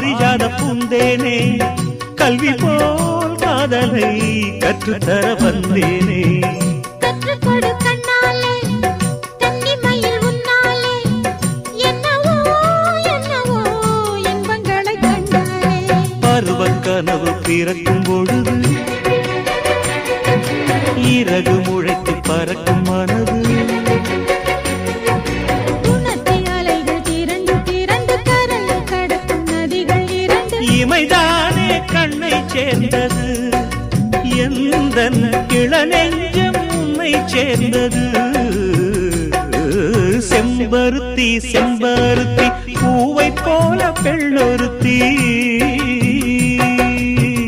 பாரிஜாத பூந்தேனே கல்வி போல் காதலை கற்றுத்தர வந்தேனே கற்றுக்கொடு கண்ணாலே கன்னிமயில் உன்னாலே என்னவோ என்னவோ இன்பங்களை கண்டாலே பருவக் கனவு பிறக்கும் பொழுது இறகு முளைத்து பறக்கும் மனது இமைதானே கண்ணை சேர்ந்தது எந்தன் இளநெஞ்சம் உன்னை சேர்ந்தது செம்பருத்தி செம்பருத்தி பூவை போல பெண்ணொருத்தி